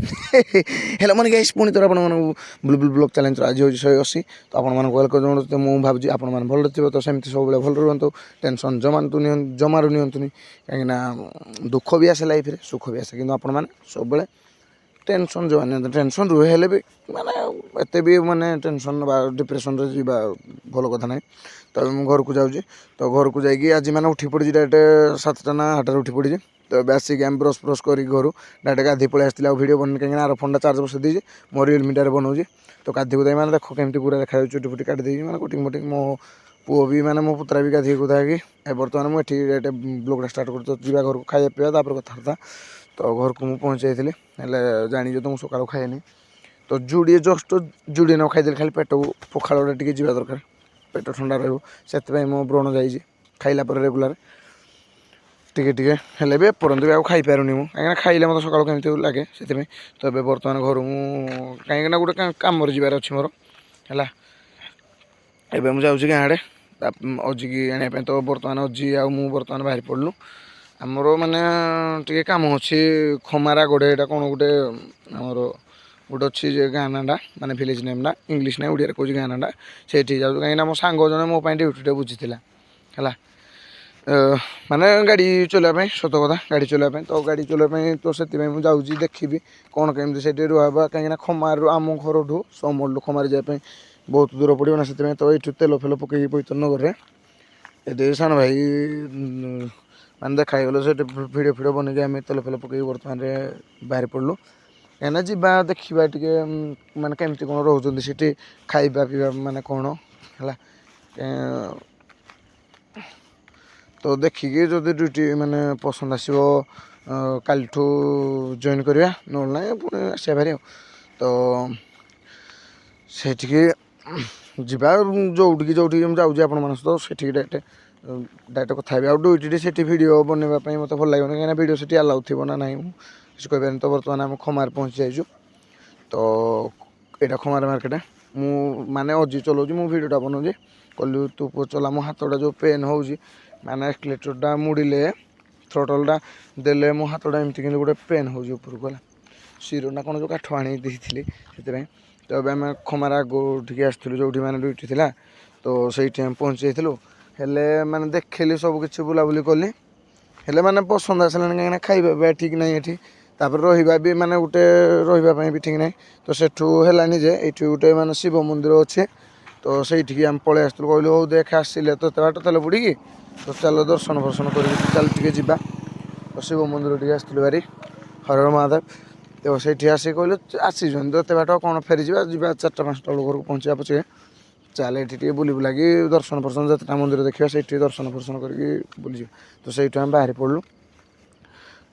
Hello मन guys पुणी थोड़ा बुलबुल ब्लॉग चैलेंज आज हूँ 180 तो आपको वेलकम जनाते मुझे भावी आप भल थे तो सेमती सब भल रुहतु टेंशन जमारू निंतुनि कहीं दुख भी आसे लाइफ सुख भी आसे कि आप सब टेंशन जो टेंशन रुहे भी माने एत भी माने टेंशन डिप्रेशन भल कथा ना तो घर को जाऊँगी तो घर को जाकि आज मैंने उठी पड़ी डायरेक्ट 7टा ना 8टार उठी पड़ी तो बेसिक आम ब्रश ब्रश कर घर डायरेक्ट गाधी पलि आसाला भिडियो बन कहीं आर फोन चार्ज बस दीजिए मो रियलमीटार बनाऊँगी तो गाधी को मैंने देख केमती पूरा देखा चुटी फुटी काटी देगी मैंने कटिंग मटिंग मो पुओ भी मैंने मो पुतरा भी गाधी गुधा कि बर्तमान मुझे डायरेक्ट ब्लॉगटा स्टार्ट कर जा घर को खाया पीवा कथबार्ता तो घर को मुझे पहुँच जाइए जानी तो मुझे सकाल खाएनि तो जुड़े जस्ट जुड़े न खाई खाली पेट को पखाड़ा टे जा दरकार पेट ठंडा रही मो व्रण जाइए खाइला रेगुलर टिके टिके हेले भी एपर्यंत भी खाई पारुनी मु कहीं खाइले मत सकाल केमती लगे से तो ए बर्तमान घर मु कहीं गोटे कम जबार अच्छी मोर है एवं मुझे जाऊँगी गाँडे अजी की आने तो बर्तमान अजी आ बर्तमान बाहरी पड़लु आमर माने टे कम अच्छी खमारा गोड़े यहाँ कौन गोटे आमर गोटे अच्छी गाँ नाटा माने विलेज नेमटा इंग्लीश ना ओडिया कौन गाँ नाटा से जाऊँ कहीं मो सांग जन मो ड्यूटी बुझी है माने गाड़ी चलाइबा सत कथा गाड़ी चलाइबा तो गाड़ी चलाइबा तो से जाऊँगी देखी कौन केमती से रुहबा कहीं खमार आम घर ठू समल खमार जाए बहुत दूर पड़ो ना से तो ये तेल फेल पकई पैतन नगर में ये सान भाई मैंने देखागल से भिडियो फिडियो बन आम तेल फेल पकई बर्तमान बाहर पड़लु कहीं जा देखा टे माने केमती कौन रोच खाइबा पीवा माने कौन है तो देखिए जदि ड्यूटी माने पसंद आसो काल जॉइन करवा ना पुणी आसा भारी तो से जा जोटिकी जाऊँगी आपण मान तो से डायरेक्ट कथा आ ड्यूटी से भिडियो बनवाई मत भल लगे कहीं भिडियो से अलाउ थी ना ना किसी कह तो बर्तमान आम खमार पहुँची जाइए तो यहाँ खमार मार्केट मु माने अजी चलाऊँ मु भिडियोटा बनाऊँगी कहलु तू पुଅ चला मो हाथटा जो पेन हो माने एक्सलेटरटा मुड़े थ्रोटलटा देले मो हाथटा एमती कि गोटे पेन हो उपरको है शिरोना कौन जो काठ आनी से तो अब आम खमार आगे आसलु जो मैंने ड्यूटी थी तो से पहुँची जाइलु हेले मैंने देखली सबकि बुलाबुली कली हेले मैंने पसंद आसला कहीं खाଇବା ठीक ना ये तापर रहा भी माने गोटे रही भी ठीक ना तो सेठू है जे ये गोटे माने शिव मंदिर अच्छे तो सही आम पलि आसलु कहलु हो देख आसिले तो बाट तेल बुड़ी तो चल दर्शन फर्शन कर चल टे जा तो शिव मंदिर टे आसलु भारी हर महादेव तो से आसिक कहलु आसी तो एत बाट कौन फेरी जा 4टा 5टा बेलू घर को पहुँचा पचे चल ये बुली बुलाकि दर्शन फर्शन जितना मंदिर देखा से दर्शन फर्शन करके बुली तो से आम बाहर पड़लु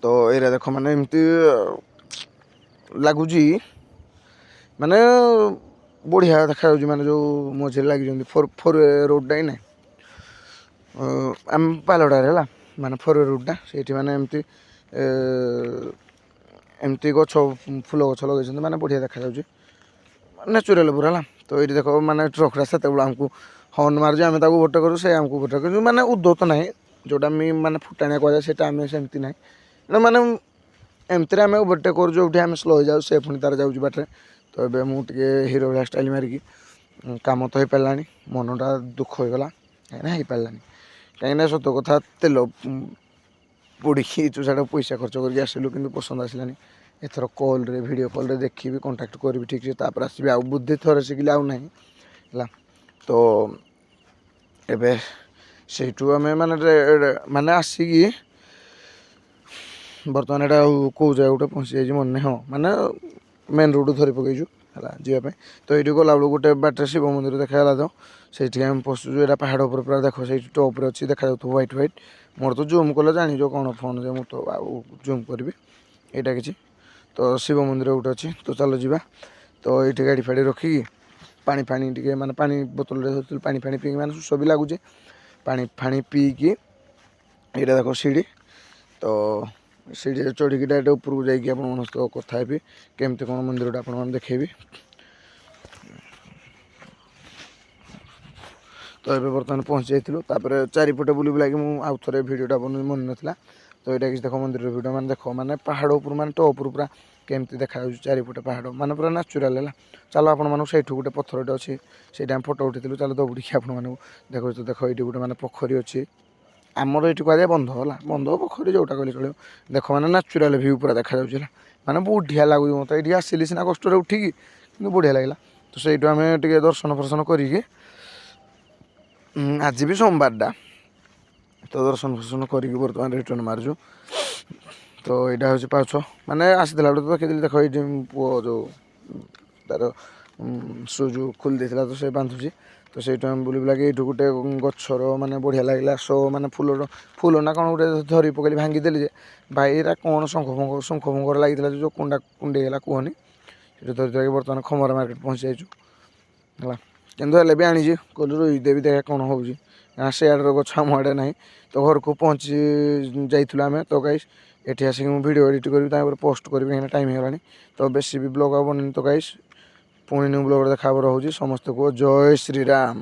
तो एरिया देख मैंने एमती लगुच माने बढ़िया देखा माने जो मझे लगी फोर वे रोडटा ही ना आम पालडारे है माने फोर वे रोडटा से मैंने एमती एमती गछ फूल गछ लगे माने बढ़िया देखा नेचुराल पूरा है तो ये देख माने ट्रकटा से आमको हर्न मार्ज आम ओभरटेक करूँ से आमको ओभरटेक कर माने उद्धत ना जोटा माने फुटाणिया कहुए से सेमती ना माने एमती आम ओभरटेक कर जो आम स्लो हो जाऊ से पुणी तार जाऊँ बाटे तो ये मुझे हीरो भाया स्टाइल मारिकी कम तो हो पारा मनटा दुख होगला कहीं पारानी कहीं सत कथा तेल पड़ी चूषाटा पैसा खर्च करके आसलु कि पसंद आसलानी एथर कॉल रे वीडियो कॉल रे देखी कांटेक्ट करी ठीक से तापर आसबि आ बुद्धि थोड़े शिखिले आउ नहीं है तो एबे सेठू आम माने माने आसिकी बर्तमान यहाँ कौ जगह गोटे पहुँची जाइए मन नहीं हाँ माने मेन रोड धरी पकईचु है जावाई तो ये गला बेलू गोटे बाटर शिव मंदिर देखा तो से आम पशुचु यहाँ पहाड़ पर पूरा देख से टॉप अच्छी देखा व्हाइट व्हाइट मोर तो जूम कले जान कौन फोन जे मुझे तो जूम करी यहाँ कि तो शिव मंदिर गोटे अच्छी तो चलो जा तो ये गाड़ी फाड़ी रखिकी पानी फाणी टे माने पानी बोतल धरती पानी फाणी पी मैंने सुस भी लगुचे पानी फाणी पीकी यहाँ देख सीढ़ी तो सीढ़ी चढ़ी डायरेक्ट उपरको जाकि आप कथा भी केमती कौन मंदिरटा आप देखेबी तो ये बर्तमान पहुँची जाइलु चारिपटे बुली बुलाकि मुझे आउ थे भिडियोटा बन मन नाला तो यहाँ किसी देख मंदिर भिडियो मैंने देख माने पहाड़ उपर माने टॉप पूरा କେମିତି ଦେଖାଯାଉଛି ଚାରିପଟେ ପାହାଡ଼ ମାନେ ପୁରା ନ୍ୟାଚୁରାଲ୍ ହେଲା। ଚାଲ ଆପଣମାନଙ୍କୁ ସେଇଠୁ ଗୋଟେ ପଥରଟେ ଅଛି ସେଇଟା ଆମେ ଫଟୋ ଉଠେଇଥିଲୁ, ଚାଲ ଦୌଡ଼ିକି ଆପଣମାନଙ୍କୁ ଦେଖାଉଛି। ଦେଖ ଏଇଠି ଗୋଟେ ମାନେ ପୋଖରୀ ଅଛି, ଆମର ଏଇଠି କୁହାଯାଏ ବନ୍ଧ ହେଲା, ବନ୍ଧ ପୋଖରୀ ଯେଉଁଟା କହିଲେ ଚଳିବ। ଦେଖ ମାନେ ନ୍ୟାଚୁରାଲ୍ ଭ୍ୟୁ ପୁରା ଦେଖାଯାଉଛି ହେଲା, ମାନେ ବଢ଼ିଆ ଲାଗୁଛି ମୋତେ। ଏଇଠି ଆସିଲି ସିନା କଷ୍ଟରେ ଉଠିକି, କିନ୍ତୁ ବଢ଼ିଆ ଲାଗିଲା। ତ ସେଇଠୁ ଆମେ ଟିକେ ଦର୍ଶନ ଫର୍ଶନ କରିକି, ଆଜି ବି ସୋମବାରଟା, ତ ଦର୍ଶନ ଫର୍ଶନ କରିକି ବର୍ତ୍ତମାନ ରିଟର୍ନ ମାରୁଛୁ। ତ ଏଇଟା ହେଉଛି ପାଉଛ, ମାନେ ଆସିଥିଲା ବେଳେ ତ ଦେଖିଥିଲି। ଦେଖ ଏଇଠି ପୁଅ ଯେଉଁ ତାର ସୁଜ୍ ଖୋଲି ଦେଇଥିଲା ତ ସେ ବାନ୍ଧୁଛି। ତ ସେଇଠୁ ଆମେ ବୁଲି ବୁଲାକି ଏଇଠୁ ଗୋଟେ ଗଛର ମାନେ ବଢ଼ିଆ ଲାଗିଲା ମାନେ ଫୁଲ ନା କ'ଣ ଗୋଟେ ଧରି ପକେଇଲି, ଭାଙ୍ଗିଦେଲି ଯେ ଭାଇ ଏରା କ'ଣ ଶଙ୍ଖ ଫୁଙ୍ଖରେ ଲାଗିଥିଲା ଯେଉଁ କୁଣ୍ଡେଇ ହେଲା କୁହନି। ସେଠି ଧରି ଧରିକି ବର୍ତ୍ତମାନ ଖମର ମାର୍କେଟ ପହଞ୍ଚି ଯାଇଛୁ ହେଲା। କିନ୍ତୁ ହେଲେ ବି ଆଣିଛି, କହିଲୁ ରୋଇଦେବି ଦେଖା କ'ଣ ହେଉଛି। ସେଆଡ଼ର ଗଛ ଆମ ଆଡ଼େ ନାହିଁ। ତ ଘରକୁ ପହଞ୍ଚି ଯାଇଥିଲୁ ଆମେ। ତ ଗାଇସ୍ ଏଠି ଆସିକି ମୁଁ ଭିଡ଼ିଓ ଏଡ଼ିଟ୍ କରିବି, ତାପରେ ପୋଷ୍ଟ କରିବି, କାହିଁକିନା ଟାଇମ୍ ହେଇଗଲାଣି। ତ ବେଶୀ ବି ବ୍ଲଗ୍ ଆଉ ବନେଇନି। ତ ଗାଇସ୍ ପୁଣି ନ୍ୟୁ ବ୍ଲଗ୍ରେ ଦେଖା ହବ, ରହୁଛି। ସମସ୍ତେ କୁହ ଜୟ ଶ୍ରୀରାମ।